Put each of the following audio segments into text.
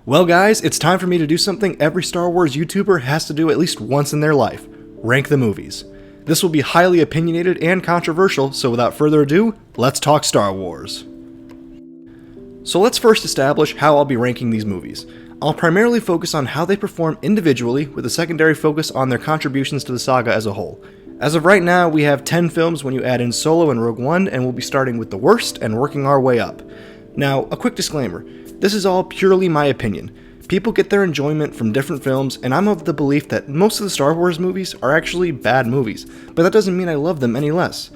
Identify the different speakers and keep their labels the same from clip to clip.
Speaker 1: Well guys, it's time for me to do something every Star Wars YouTuber has to do at least once in their life. Rank the movies. This will be highly opinionated and controversial, so without further ado, let's talk Star Wars. So let's first establish how I'll be ranking these movies. I'll primarily focus on how they perform individually, with a secondary focus on their contributions to the saga as a whole. As of right now, we have 10 films when you add in Solo and Rogue One, and we'll be starting with the worst and working our way up. Now, a quick disclaimer. This is all purely my opinion. People get their enjoyment from different films, and I'm of the belief that most of the Star Wars movies are actually bad movies, but that doesn't mean I love them any less.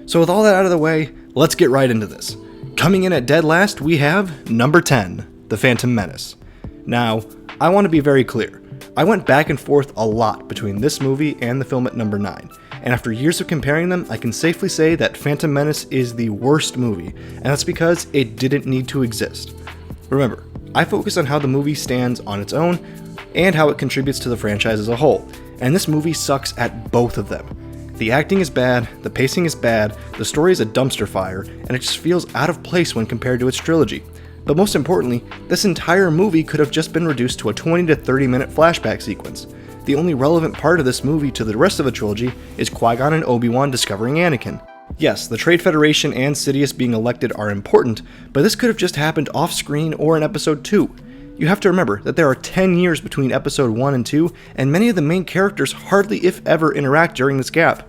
Speaker 1: So with all that out of the way, let's get right into this. Coming in at dead last, we have number 10, The Phantom Menace. Now, I want to be very clear. I went back and forth a lot between this movie and the film at number 9, and after years of comparing them, I can safely say that Phantom Menace is the worst movie, and that's because it didn't need to exist. Remember, I focus on how the movie stands on its own, and how it contributes to the franchise as a whole, and this movie sucks at both of them. The acting is bad, the pacing is bad, the story is a dumpster fire, and it just feels out of place when compared to its trilogy. But most importantly, this entire movie could have just been reduced to a 20 to 30 minute flashback sequence. The only relevant part of this movie to the rest of the trilogy is Qui-Gon and Obi-Wan discovering Anakin. Yes, the Trade Federation and Sidious being elected are important, but this could have just happened off-screen or in Episode 2. You have to remember that there are 10 years between Episode 1 and 2, and many of the main characters hardly if ever interact during this gap.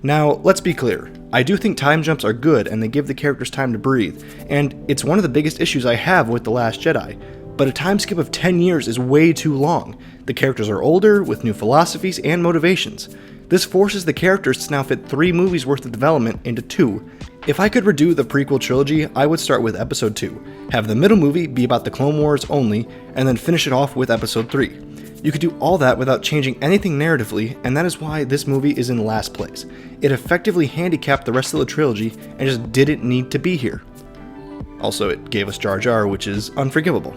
Speaker 1: Now, let's be clear. I do think time jumps are good and they give the characters time to breathe, and it's one of the biggest issues I have with The Last Jedi. But a time skip of 10 years is way too long. The characters are older, with new philosophies and motivations. This forces the characters to now fit 3 movies worth of development into 2. If I could redo the prequel trilogy, I would start with Episode 2, have the middle movie be about the Clone Wars only, and then finish it off with Episode 3. You could do all that without changing anything narratively, and that is why this movie is in last place. It effectively handicapped the rest of the trilogy and just didn't need to be here. Also, it gave us Jar Jar, which is unforgivable.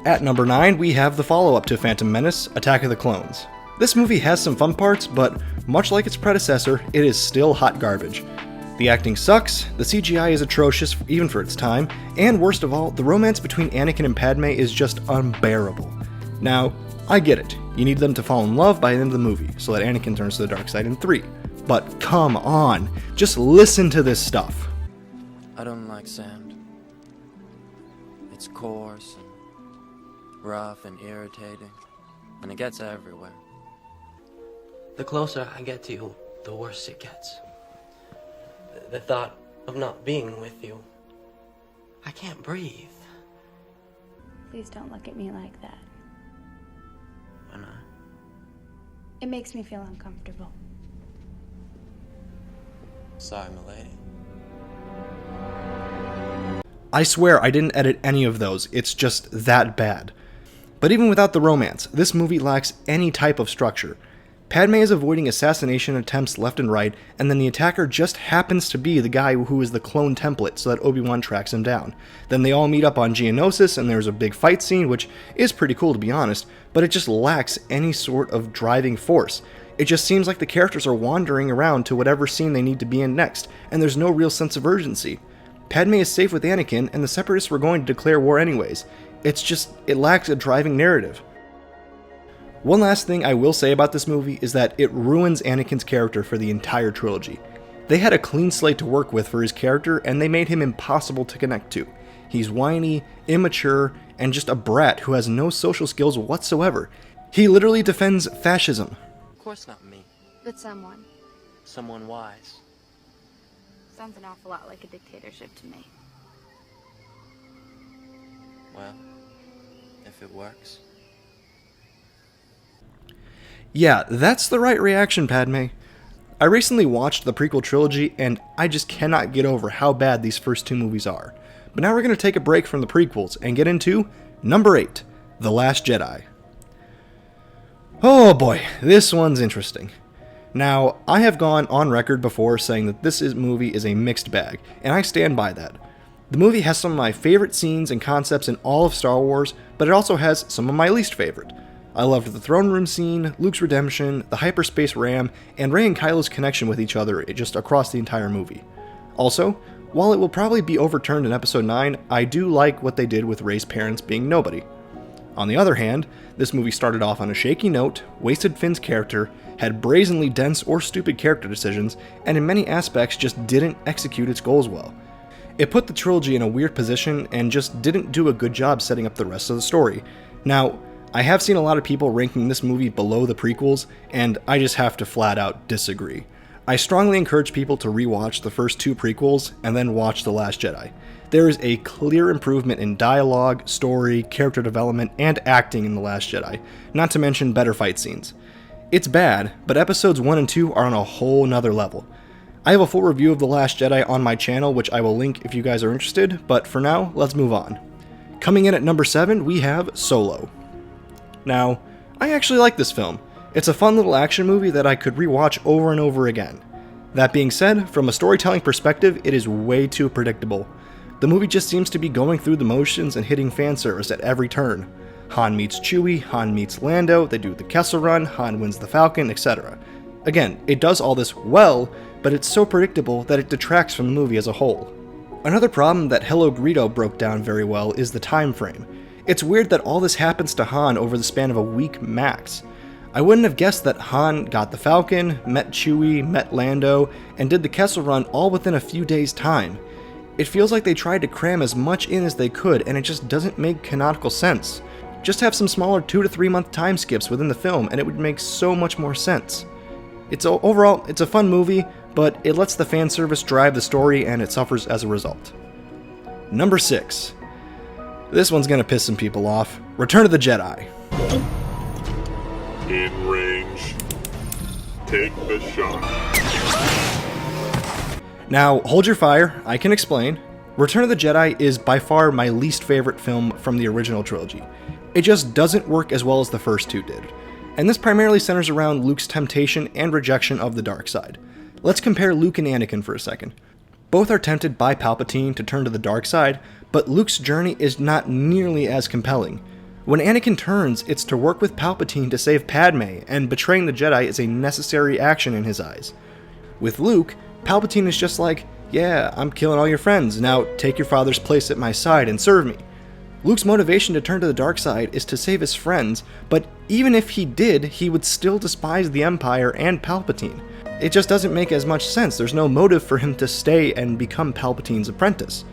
Speaker 1: At number 9, we have the follow-up to Phantom Menace, Attack of the Clones. This movie has some fun parts, but much like its predecessor, it is still hot garbage. The acting sucks, the CGI is atrocious even for its time, and worst of all, the romance between Anakin and Padme is just unbearable. Now, I get it, you need them to fall in love by the end of the movie, so that Anakin turns to the dark side in 3. But come on, just listen to this stuff.
Speaker 2: I don't like sand. It's coarse and rough and irritating, and it gets everywhere.
Speaker 3: The closer I get to you, the worse it gets. The thought of not being with you, I can't breathe.
Speaker 4: Please don't look at me like that.
Speaker 3: Why not?
Speaker 4: It makes me feel uncomfortable.
Speaker 2: Sorry, milady.
Speaker 1: I swear I didn't edit any of those, it's just that bad. But even without the romance, this movie lacks any type of structure. Padme is avoiding assassination attempts left and right, and then the attacker just happens to be the guy who is the clone template so that Obi-Wan tracks him down. Then they all meet up on Geonosis and there's a big fight scene, which is pretty cool to be honest, but it just lacks any sort of driving force. It just seems like the characters are wandering around to whatever scene they need to be in next, and there's no real sense of urgency. Padme is safe with Anakin, and the Separatists were going to declare war anyways. It lacks a driving narrative. One last thing I will say about this movie is that it ruins Anakin's character for the entire trilogy. They had a clean slate to work with for his character, and they made him impossible to connect to. He's whiny, immature, and just a brat who has no social skills whatsoever. He literally defends fascism.
Speaker 2: Of course not me.
Speaker 4: But someone.
Speaker 2: Someone wise.
Speaker 4: Sounds an awful lot like a dictatorship to me.
Speaker 2: Well, if it works.
Speaker 1: Yeah, that's the right reaction, Padme. I recently watched the prequel trilogy, and I just cannot get over how bad these first 2 movies are. But now we're going to take a break from the prequels and get into number 8, The Last Jedi. Oh boy, this one's interesting. Now, I have gone on record before saying that this movie is a mixed bag, and I stand by that. The movie has some of my favorite scenes and concepts in all of Star Wars, but it also has some of my least favorite. I loved the throne room scene, Luke's redemption, the hyperspace ram, and Rey and Kylo's connection with each other just across the entire movie. Also, While it will probably be overturned in Episode 9, I do like what they did with Rey's parents being nobody. On the other hand, this movie started off on a shaky note, wasted Finn's character, had brazenly dense or stupid character decisions, and in many aspects just didn't execute its goals well. It put the trilogy in a weird position and just didn't do a good job setting up the rest of the story. Now, I have seen a lot of people ranking this movie below the prequels, and I just have to flat out disagree. I strongly encourage people to rewatch the first 2 prequels and then watch The Last Jedi. There is a clear improvement in dialogue, story, character development, and acting in The Last Jedi, not to mention better fight scenes. It's bad, but episodes 1 and 2 are on a whole nother level. I have a full review of The Last Jedi on my channel, which I will link if you guys are interested, but for now, let's move on. Coming in at number 7, we have Solo. Now, I actually like this film. It's a fun little action movie that I could rewatch over and over again. That being said, from a storytelling perspective, it is way too predictable. The movie just seems to be going through the motions and hitting fan service at every turn. Han meets Chewie, Han meets Lando, they do the Kessel Run, Han wins the Falcon, etc. Again, it does all this well, but it's so predictable that it detracts from the movie as a whole. Another problem that Hello Greedo broke down very well is the time frame. It's weird that all this happens to Han over the span of a week max. I wouldn't have guessed that Han got the Falcon, met Chewie, met Lando, and did the Kessel Run all within a few days' time. It feels like they tried to cram as much in as they could, and it just doesn't make canonical sense. Just have some smaller 2 to 3 month time skips within the film, and it would make so much more sense. Overall, it's a fun movie, but it lets the fan service drive the story, and it suffers as a result. Number 6. This one's gonna piss some people off. Return of the Jedi.
Speaker 5: In range. Take the shot.
Speaker 1: Now, hold your fire, I can explain. Return of the Jedi is by far my least favorite film from the original trilogy. It just doesn't work as well as the first 2 did. And this primarily centers around Luke's temptation and rejection of the dark side. Let's compare Luke and Anakin for a second. Both are tempted by Palpatine to turn to the dark side, but Luke's journey is not nearly as compelling. When Anakin turns, it's to work with Palpatine to save Padme, and betraying the Jedi is a necessary action in his eyes. With Luke, Palpatine is just like, yeah, I'm killing all your friends, now take your father's place at my side and serve me. Luke's motivation to turn to the dark side is to save his friends, but even if he did, he would still despise the Empire and Palpatine. It just doesn't make as much sense. There's no motive for him to stay and become Palpatine's apprentice.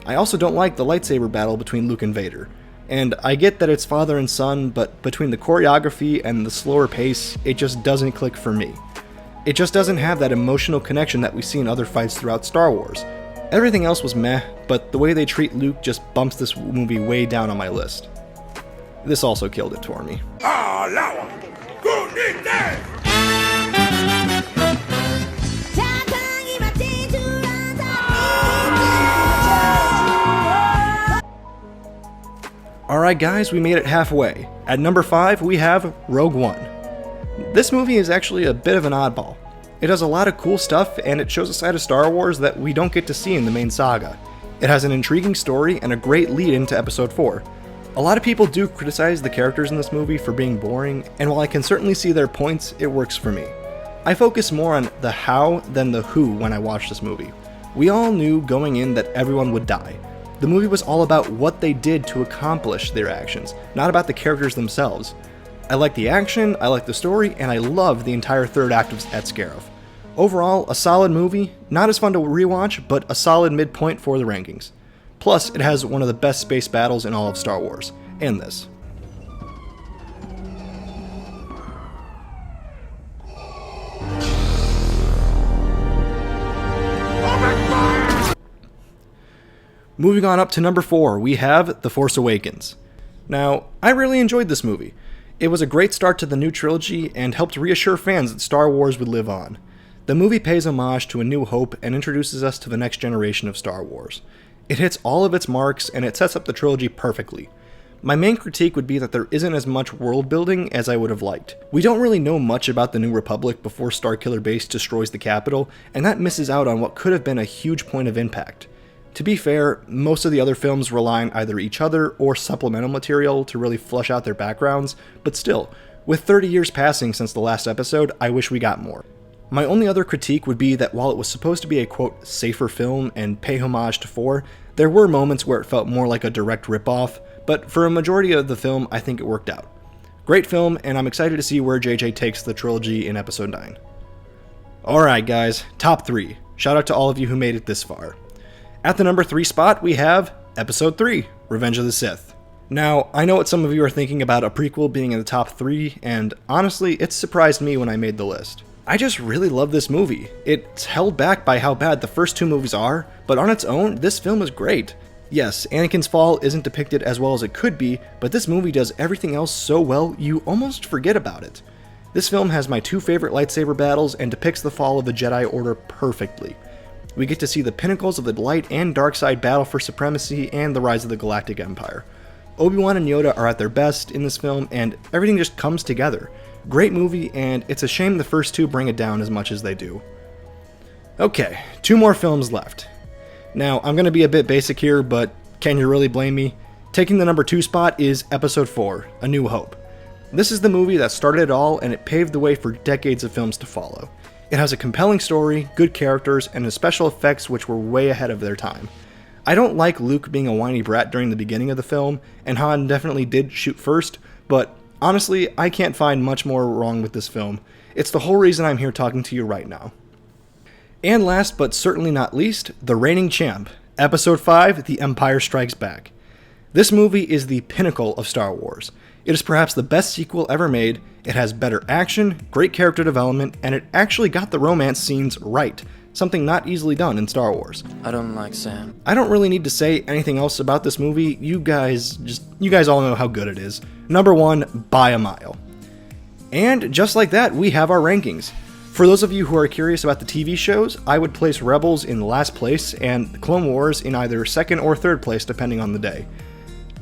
Speaker 1: I also don't like the lightsaber battle between Luke and Vader. And I get that it's father and son, but between the choreography and the slower pace, it just doesn't click for me. It just doesn't have that emotional connection that we see in other fights throughout Star Wars. Everything else was meh, but the way they treat Luke just bumps this movie way down on my list. This also killed it for me. Alright guys, we made it halfway. At number 5, we have Rogue One. This movie is actually a bit of an oddball. It does a lot of cool stuff, and it shows a side of Star Wars that we don't get to see in the main saga. It has an intriguing story and a great lead into Episode 4. A lot of people do criticize the characters in this movie for being boring, and while I can certainly see their points, it works for me. I focus more on the how than the who when I watch this movie. We all knew going in that everyone would die. The movie was all about what they did to accomplish their actions, not about the characters themselves. I like the action, I like the story, and I love the entire third act at Scarif. Overall, a solid movie, not as fun to rewatch, but a solid midpoint for the rankings. Plus, it has one of the best space battles in all of Star Wars, and this. Moving on up to number 4, we have The Force Awakens. Now, I really enjoyed this movie. It was a great start to the new trilogy and helped reassure fans that Star Wars would live on. The movie pays homage to A New Hope and introduces us to the next generation of Star Wars. It hits all of its marks and it sets up the trilogy perfectly. My main critique would be that there isn't as much world building as I would have liked. We don't really know much about the New Republic before Starkiller Base destroys the capital, and that misses out on what could have been a huge point of impact. To be fair, most of the other films rely on either each other or supplemental material to really flesh out their backgrounds, but still, with 30 years passing since the last episode, I wish we got more. My only other critique would be that while it was supposed to be a quote safer film and pay homage to 4, there were moments where it felt more like a direct ripoff, but for a majority of the film I think it worked out. Great film, and I'm excited to see where JJ takes the trilogy in episode 9. Alright guys, top 3. Shout out to all of you who made it this far. At the number 3 spot we have episode 3, Revenge of the Sith. Now, I know what some of you are thinking about a prequel being in the top 3, and honestly, it surprised me when I made the list. I just really love this movie. It's held back by how bad the first 2 movies are, but on its own, this film is great. Yes, Anakin's fall isn't depicted as well as it could be, but this movie does everything else so well you almost forget about it. This film has my 2 favorite lightsaber battles and depicts the fall of the Jedi Order perfectly. We get to see the pinnacles of the light and dark side battle for supremacy and the rise of the Galactic Empire. Obi-Wan and Yoda are at their best in this film, and everything just comes together. Great movie, and it's a shame the first 2 bring it down as much as they do. Okay, 2 more films left. Now, I'm going to be a bit basic here, but can you really blame me? Taking the number 2 spot is Episode 4, A New Hope. This is the movie that started it all, and it paved the way for decades of films to follow. It has a compelling story, good characters, and special effects which were way ahead of their time. I don't like Luke being a whiny brat during the beginning of the film, and Han definitely did shoot first, but honestly, I can't find much more wrong with this film. It's the whole reason I'm here talking to you right now. And last but certainly not least, the reigning champ, Episode 5, The Empire Strikes Back. This movie is the pinnacle of Star Wars. It is perhaps the best sequel ever made, it has better action, great character development, and it actually got the romance scenes right, something not easily done in Star Wars.
Speaker 2: I don't like sand.
Speaker 1: I don't really need to say anything else about this movie, you guys all know how good it is. Number 1 by a mile. And just like that, we have our rankings. For those of you who are curious about the TV shows, I would place Rebels in last place and the Clone Wars in either second or third place depending on the day.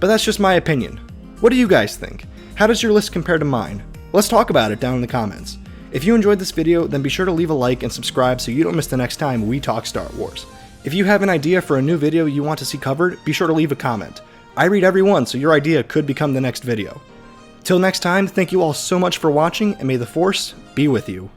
Speaker 1: But that's just my opinion. What do you guys think? How does your list compare to mine? Let's talk about it down in the comments. If you enjoyed this video, then be sure to leave a like and subscribe so you don't miss the next time we talk Star Wars. If you have an idea for a new video you want to see covered, be sure to leave a comment. I read every one, so your idea could become the next video. Till next time, thank you all so much for watching, and may the Force be with you.